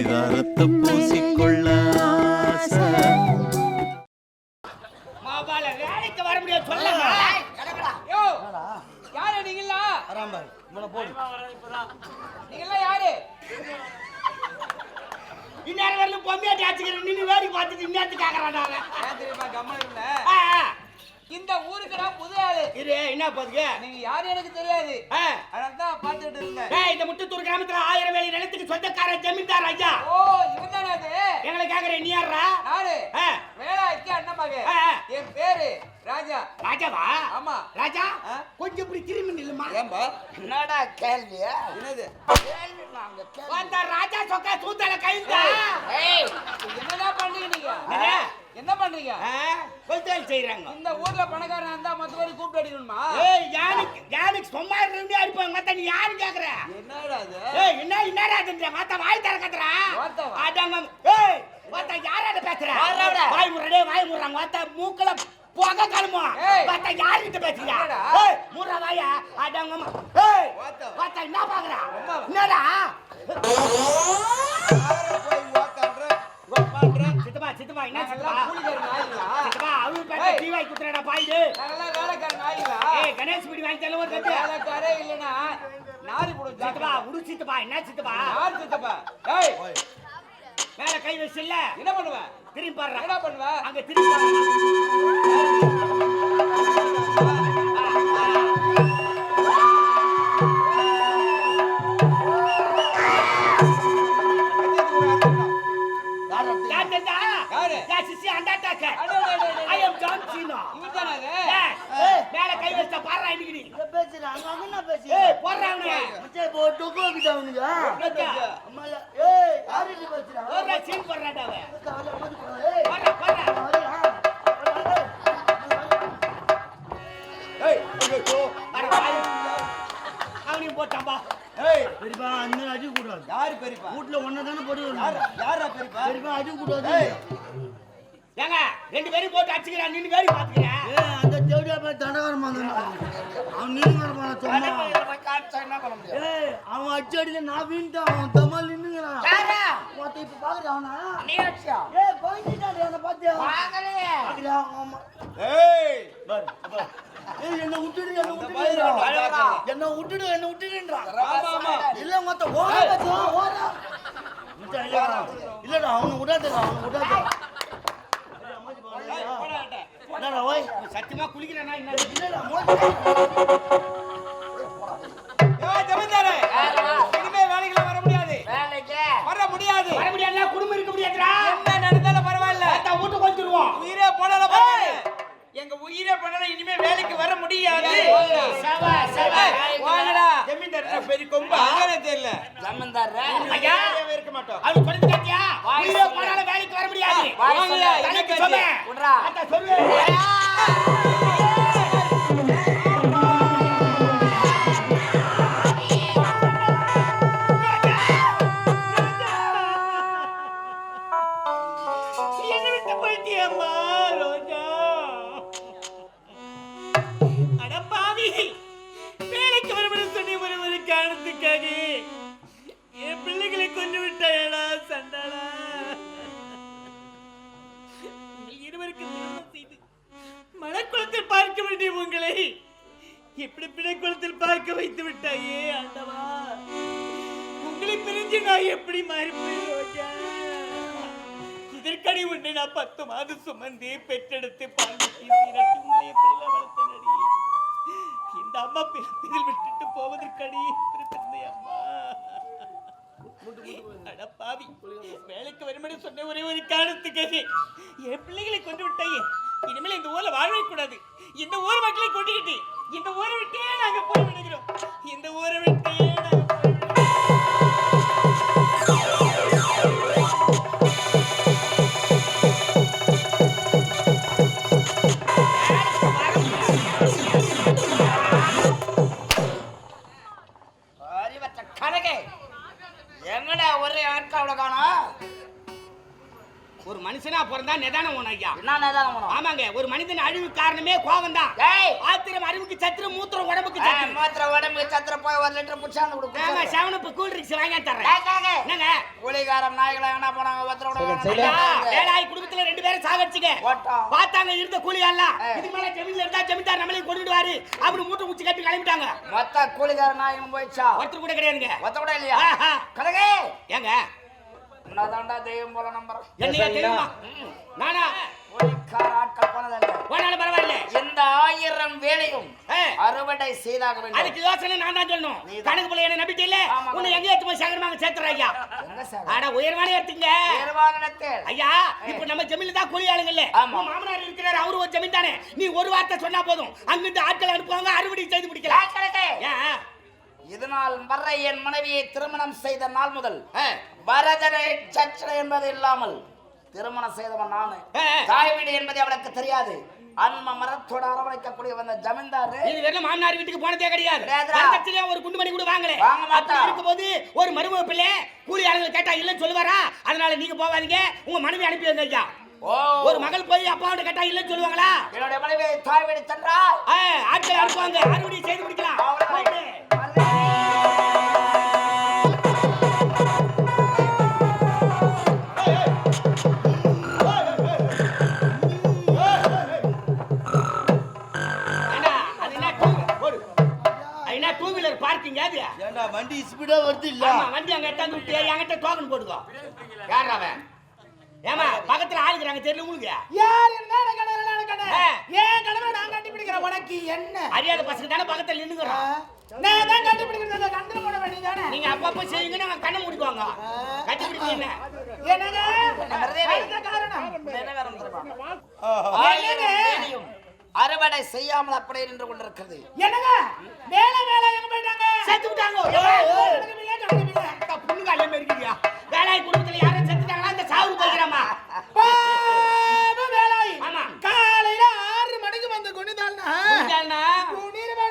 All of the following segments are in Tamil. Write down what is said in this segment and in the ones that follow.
பரிதாரத்தை பூசிக்கொள்ள வேலைக்கு வர முடியாது சொல்லுங்க. யாரு நீங்களா? நீங்களா யாரு? இந்நேரம் வரலும் பொம்மையாட்டி ஆச்சுக்கிறேன். நீங்க வேடிக்கை பார்த்துட்டு இந்நேரத்துக்கு கேட்கறாங்க. தெரியுமா கம்மா இல்ல. இந்த ஊருக்கு நான் புது ஆளு. இது என்ன பாத்துக்க? நீங்க யாரு எனக்கு தெரியாது. அதனாலதான் பாத்துட்டு இருந்தேன். இந்த முட்டத்தூர் கிராமத்துல 1000 வேலி நிலத்துக்கு சொந்தக்கார ஜமீன்தார் ஐயா. ஓ இவன்தானே அது? எங்களை கேக்குறேன் நீ யாரா? நானு வேலாய்க்கு அண்ணன் மகன். என் பேரு ராஜா. ராஜாவா? ஆமா. ராஜா கொஞ்சம் இப்படி திரும்பி நில்லுமா. ஏம்பா என்னடா கேள்வியா? என்னது கேள்வி? நாங்க வந்த ராஜா சொக்கா தூத்தல கைதா. ஏய் என்னடா பண்றீங்க நீங்க? என்ன பண்றீங்க? கொல்தல் செய்றாங்க. இந்த ஊர்ல பணக்காரனா இருந்தா மத்தவரை கூப்பிட்டு அடிக்கணுமா? ஏய் யானுக்கு சும்மா இருந்து அடிப்பாங்க. மத்த நீ யாரு கேக்குற? என்னடா அது? ஏய் என்னடா அதுன்ற மத்த வாய் தரக்கறா. அடங்க ஏய் மத்த யாரட பேசுற? வாய் முறறாங்க. மத்த மூக்கல போக கலமோ. மத்த யார் கிட்ட பேசுறீங்க? ஏய் முறற வாயா அடங்க. ஏய் மத்த என்ன பாக்குற? என்னடா? சித்தப்பா என்ன சித்தப்பா? கூலிக்கார நாயிங்களா? சித்தப்பா அவரு பேட்ட டிவாய் குத்துறடா பாயிடு. நல்லா வேலைக்கார நாயிங்களா? ஏய் கணேஷ் பிடி வாங்கி தரல ஒரு கட்டு. வேலைக்காரே இல்லனா நாரி போடு. சித்தப்பா உடு சித்தப்பா என்ன சித்தப்பா? யார் சித்தப்பா? ஏய் மேல கை வச்சில்ல என்ன பண்ணுவ? திரும்பி பாரு. என்ன பண்ணுவ? அங்க திரும்பி போட்டாம்பா. பெரியப்பா அந்த அடிக்க கூடாது. யாரு பெரியப்பா? வீட்ல ஒண்ணதானே போடுவாங்க. யாரா பெரியப்பா? பெரியப்பா அடிக்க கூடாது. ஏங்க ரெண்டு பேரும் போட்டு அடிச்சுக்கறா. நின்னு வேடி பாத்துக்கறா. அந்த தேடியா போய் தண்டகாரமா வந்தானே. அவன் நின்னுங்கறமா சொன்னா. காட்சா என்ன பண்ண முடியும்? அவன் அடிச்சடில நான் வீண்டா அவன் தமால் நின்னுங்கறான். யாரா? மொத்த இப்ப பாக்குறா அவனா? நீ அடிச்சா. போயிட்டா என்ன பாத்தியா? வாங்கலே. பாக்குறா ஆமா. பார். என்ன விட்டுடு என்ன விட்டுடுன்றா. ஆமா இல்ல மொத்த ஓட பாத்தியா ஓட. இல்லடா அவன விடாதடா என்னடா ஓய் சத்தியமா குளிக்கறேனா என்ன இல்லடா ஏய் ஜமீன்தாரே இனிமே வேலைக்கு வர முடியாது. வேலைக்கு வர முடியாதுன்னா குடும்பம் இருக்க முடியாதுடா. என்ன நடந்தாலும் பரவாயில்லை. அத வீட்டு கொஞ்சிடுவோம். உயிரே போனால பரவாயில்லை. எங்க உயிரே போனால இனிமே வேலைக்கு வர முடியாது. வாங்கடா ஜமீன்தார் பெரிய கொம்பா அங்கனே தெரியல. ஜமீன்தார் ஐயா இருக்க மாட்டோம். அது சொல்லிட்டு கேட்டியா? உயிரே போனால வேலைக்கு வர முடியாது. வாங்கடா எனக்கு சொல்ல குட்றா அத சொல்லு. என் பிள்ளைகளை கொண்டு விட்டாயடா சண்டாளா. இருவருக்கு திருமணம் செய்து மனக்குளத்தில் பார்க்க வேண்டிய உங்களை எப்படி பிணைக்குளத்தில் பார்க்க வைத்து விட்டாயே ஆண்டவா. உங்களை பிரிஞ்சு நான் எப்படி மாறிப்பேன் ரோஜா. இதற்கடி உன்னை நான் 10 மாதம் சுமந்து பெற்றெடுத்து பால்வெட்டி சீரட்டி உங்களை எப்படி வளர்த்தனடி. இந்த அம்மா பிறப்பில் விட்டுட்டு போவதற்கடி பிறந்த அம்மா. அடப்பாவி வேலைக்கு வரும்படி சொன்ன ஒரே ஒரு காரணத்துக்காக என் பிள்ளைகளை கொண்டு விட்டாயே. இனிமேல் இந்த ஊர்ல வாழவே கூடாது. இந்த ஊர் மக்களை கொண்டுகிட்டு இந்த ஊரை விட்டே நாங்க போய் விடுகிறோம். இந்த ஊரை விட்டே நாங்க என்னடா ஒரே ஆட்காவோட காணோம். ஒரு மனுஷனா பிறந்தா நிதானம் வேணும் ஐயா. என்ன நிதானம் வேணும்? ஆமாங்க ஒரு மனிதன் அழிவு காரணமே கோபம் தான். ஆத்திரம் அறிவுக்கு சத்திரம் மூத்திரம் உடம்புக்கு சத்திரம். மூத்திரம் உடம்புக்கு சத்திரம் போய் 1 லிட்டர் புடிச்சாந்து கொடுங்க. நான் 7 கூல் ட்ரிங்க்ஸ் வாங்கி தரேன். என்னங்க குளிக கூலிக்கார நாய்கள என்ன போனாங்க பத்திரோட வேலாய் குடும்பத்துல 2 பேரும் சாகடிச்சிங்க பார்த்தாங்க இருந்த கூலியால இதுக்கு மேல ஜமீன்ல இருந்தா ஜமீன்தார் நம்மளே கொண்டுடுவாரு அப்படி மூட்டை குச்சி கட்டி கிளம்பிட்டாங்க மொத்த கூலிக்கார நாயும் போயிச்சா ஒருத்தர் கூட கிடையாதுங்க ஒருத்தர் கூட இல்லையா கலகே ஏங்க உன்னதாண்டா தெய்வம் போல நம்புறேன் என்னையா தெரியுமா நானா கூலிக்கார ஆட்கள் போனதல்ல போனாலும் பரவாயில்ல இந்த 1000 வேலையும் அறுவடை செய்தாக வேண்டும் அதுக்கு யோசனை நான் தான் சொல்லணும் கணக்கு போல என்ன நம்பிட்டு இல்ல உன்னை எங்க ஏத்து போய் சங்கரமாக சேர்த்துற ஐயா அட உயர்வான ஏத்துங்க உயர்வான இடத்தில் ஐயா இப்போ நம்ம ஜமீன்ல தான் கூலி ஆளுங்க இல்ல உன் மாமனார் இருக்கிறாரு அவரு ஒரு ஜமீன் தானே நீ ஒரு வார்த்தை சொன்னா போதும் அங்கிட்டு ஆட்கள் அனுப்புவாங்க அறுவடை செய்து முடிக்கலாம் இதனால் வர என் மனைவியை திருமணம் செய்த நாள் முதல் பரதனை சச்சனை என்பது இல்லாமல் திருமணம் செய்தவன் நானு தாய் வீடு என்பது அவளுக்கு தெரியாது அன்ம மரத்தோட அரவணைக்கக்கூடிய வந்த ஜமீன்தார் இது வெறும் மாமனார் வீட்டுக்கு போனதே கிடையாது கட்சியில ஒரு குண்டு மணி கூட வாங்கல வாங்க மாட்டா இருக்கும்போது ஒரு மருமக பிள்ளை கூலி ஆளுங்க கேட்டா இல்லன்னு சொல்லுவாரா அதனால நீங்க போவாதீங்க உங்க மனைவி அனுப்பி வைங்க ஐயா ஒரு மகள் போய் அப்பாவோட கேட்டா இல்லன்னு சொல்லுவாங்களா என்னோட மனைவி தாய் வீடு சென்றா ஆட்கள் அனுப்புவாங்க அறுவடை செய்து முடிக்கலாம் ஏண்டா வண்டி ஸ்பீடா வருது இல்ல வண்டி அங்க எட்டாந்து விட்டு என்கிட்ட டோக்கன் போட்டுக்கோ யார் அவன் ஏமா பக்கத்துல ஆளுக்குறாங்க தெரியல உங்களுக்கு யார் என்ன ஏன் கணவன் நான் கண்டுபிடிக்கிறேன் உனக்கு என்ன அறியாத பசங்க தானே பக்கத்துல நின்னுக்குறோம் நான் தான் கண்டுபிடிக்கிறது கண்டு போட வேண்டியதானே நீங்க அப்பப்போ செய்யுங்க நாங்க கண்ணை மூடிக்குவாங்க கண்டுபிடிக்க என்ன என்னங்க காரணம் என்ன காரணம் தெரியுமா அறுவடை செய்யாமல் அப்படியே நின்று கொண்டிருக்கிறது என்னங்க வேலை எங்க போயிட்டாங்க செத்து விட்டாங்க புண்ணுங்க அல்ல இருக்கீங்க வேலாய் குடும்பத்துல யாரும் செத்துட்டாங்களா இந்த சாவு போகிறாமா வேலாய் ஆமா காலையில 6 மணிக்கு வந்து குனிதால்னா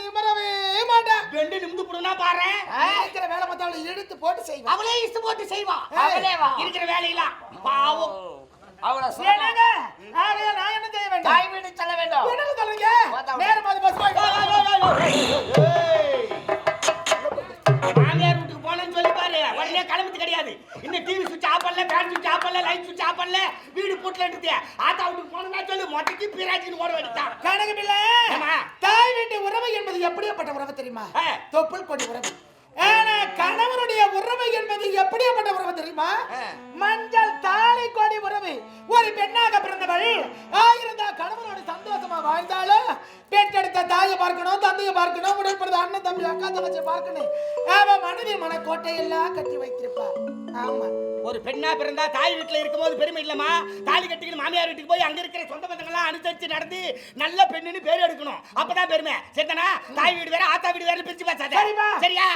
நிமரவே மாட்டா ரெண்டு நிமிந்து புடுனா பாரு இருக்கிற வேலை மத்தவளை எடுத்து போட்டு செய்வா அவளே இஷ்ட போட்டு செய்வா அவளே வா இருக்கிற வேலையில பாவம் அவள சொல்லுங்க நான் என்ன செய்ய வேண்டும் தாய் வீடு செல்ல வேண்டும் என்ன சொல்லுங்க நேரமாது பஸ் போய் மாமியார் வீட்டுக்கு போனேன்னு சொல்லி பாரு உடனே கிளம்பிட்டு கிடையாது இன்னும் டிவி சுவிட்ச் ஆஃப் பண்ணல ஃபேன் சுவிட்ச் ஆஃப் பண்ணல லைட் சுவிட்ச் ஆஃப் பண்ணல வீடு பூட்டல இருக்கு ஆத்தா வீட்டுக்கு போனா சொல்லு மொட்டைக்கு பிராஜின்னு ஓட வேண்டியதான் கணக்கு பிள்ளை தாய் வீட்டு உறவு என்பது எப்படியாப்பட்ட உறவு தெரியுமா தொப்புள் கொடி உறவு ஆனா கணவனுடைய உறவு என்பது எப்படியாப்பட்ட உறவு தெரியுமா மஞ்சள் தாலி கொடி உறவு ஒரு பெண்ணாக பிறந்தவள் ஆயிருந்தா கணவனோட சந்தோஷமா வாழ்ந்தாலும் பெற்றெடுத்த தாயை பார்க்கணும் தந்தையை பார்க்கணும் உடற்படுத்த அண்ணன் தம்பி அக்கா தங்கச்சி பார்க்கணும் அவ மனதில் மனக்கோட்டையெல்லாம் கட்டி வைத்திருப்பா ஆமா ஒரு பெண்ணா பிறந்தா தாய் வீட்டுல இருக்கும்போது பெருமை இல்லமா தாலி கட்டிக்கிட்டு மாமியார் வீட்டுக்கு போய் அங்க இருக்கிற சொந்த பந்தங்கள்லாம் அனுசரிச்சு நடந்து நல்ல பெண்ணுன்னு பேர் எடுக்கணும் அப்பதான் பெருமை சரிதானா தாய் வீடு வேற ஆத்தா வீடு வேற பிரிச்சு பேசாத சரியா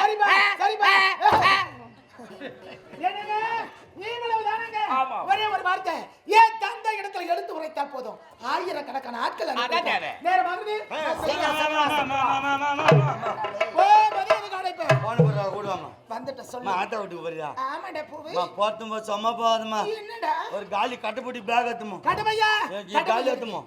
ஒரே ஒரு வார்த்தை ஏன் தந்தை இடத்துல எடுத்து உரைத்தால் போதும் ஆயிரக்கணக்கான ஆட்கள் ஒரு காலி கட்டப்பட்டி பேக் எத்துமோ காலி எத்துமோ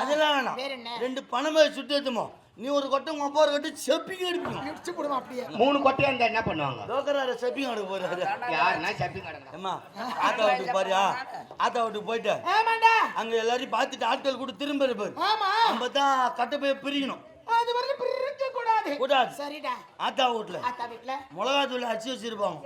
அதெல்லாம் வேணாம் 2 பணமே சுட்டு எத்துமோ நீ ஒரு கொட்டை உங்க அப்பா ஒரு கொட்டை செப்பிங்க எடுப்பீங்க அப்படியே 3 கொட்டையா இருந்தா என்ன பண்ணுவாங்க லோக்கரார செப்பிங்க எடுக்க போறாரு யாருன்னா செப்பிங்க எடுங்க அம்மா ஆத்தா வீட்டுக்கு பாரியா ஆத்தா வீட்டுக்கு போயிட்டு அங்க எல்லாரையும் பார்த்துட்டு ஆட்கள் கூட திரும்ப இருப்பாரு நம்ம தான் கட்டை போய் பிரிக்கணும் அது வரல பிரிக்க கூடாது கூடாது சரிடா ஆத்தா வீட்ல மிளகா தூள் அரிசி வச்சிருப்பாங்க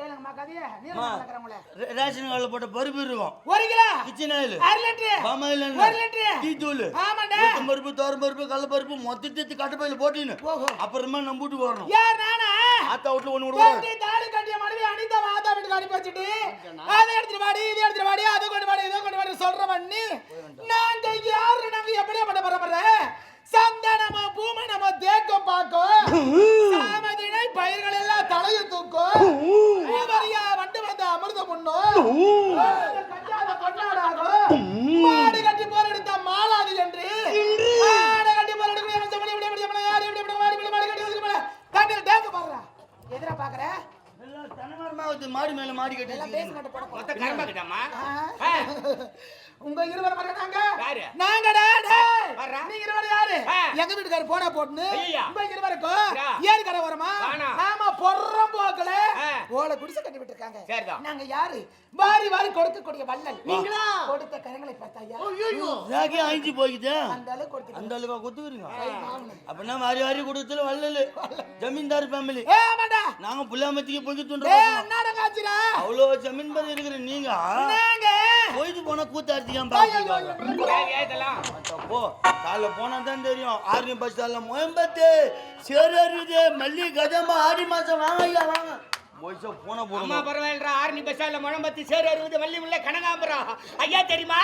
ரேஷன் கார்டுல போட்ட பருப்பு இருக்கும் 1 kilo kitchen oil 1 litre palm oil 1 litre tea தூள் ஆமாடா பருப்பு தோரம் பருப்பு கடல பருப்பு மொத்தத்தை கட்டப்பையில போட்டினு அப்புறமா நம்ம வீட்டுக்கு வரணும் யார் நானா ஆத்தா வீட்ல ஒண்ணு விடுவாங்க தாலி கட்டிய மனைவி அனிதா ஆத்தா வீட்டுக்கு அனுப்பி வச்சிட்டு அதை எடுத்துட்டு வாடி இதை எடுத்துட்டு வாடி அதை கொண்டு வாடி இதை கொண்டு வாடி சொல்றவன் நீ நாங்க யாரு நாங்க எப்படியே பண்ண பரபர சந்தனமோ பூமணமோ தேக்கம் பாக்கும் சாமதினை பயிர்கள் எல்லாம் தலையை தூக்கும் பூவரியா வண்டு வந்த அமிர்தம் உண்ணும் கொண்டாடாகும் மாடு கட்டி போர் எடுத்த மாலாது என்று மாடு கட்டி போர் எடுக்க தண்ணீர் தேக்க பாக்குறா எதிர பாக்குற மாடி மேல மாடி கட்டி உங்க இருவர் வர்றாங்க நாங்கடா நீங்க இருவர் யாரு எங்க வீட்டுக்காரர் போனா போட்டுன்னு உங்க இருவருக்கும் ஏரி கரை வரமா நாலு குடிசை கட்டி விட்டுருக்காங்க. சரிதான். நாங்க யாரு? வாரி வாரி கொடுக்கக்கூடிய வள்ளல். நீங்களா? கொடுத்த கரங்களை பார்த்தாயா? ராகி ஆயிஞ்சு போய்க்குது. அந்த அளவுக்கு கொடுத்து. அந்த அளவுக்கு கொடுத்துக்கிறீங்க. அப்படின்னா வாரி வாரி கொடுத்துல வள்ளல் ஜமீன்தார் ஃபேமிலி. ஆமாடா. நாங்க புள்ளாமத்திக்கு போய் தூண்டுறோம். என்னடா காச்சிரா? அவ்வளோ ஜமீன் பதி இருக்கிற நீங்க போயிட்டு போனா கூத்தார்த்திக்காம போ. காலைல போனா தான் தெரியும். ஆர்மி பஸ் ஸ்டாண்ட்ல முயம்பத்து சேருது மல்லி கதமா ஆடி மாசம் வாங்க ஐயா வாங்க. போய்ச்சா போன போறோம். பரவாயில்ல. ஆர்மி பஸ் ஸ்டாண்ட்ல முழம்பத்தி சேரு 60 மல்லி முல்லை கனகாம்பரம். ஐயா தெரியுமா?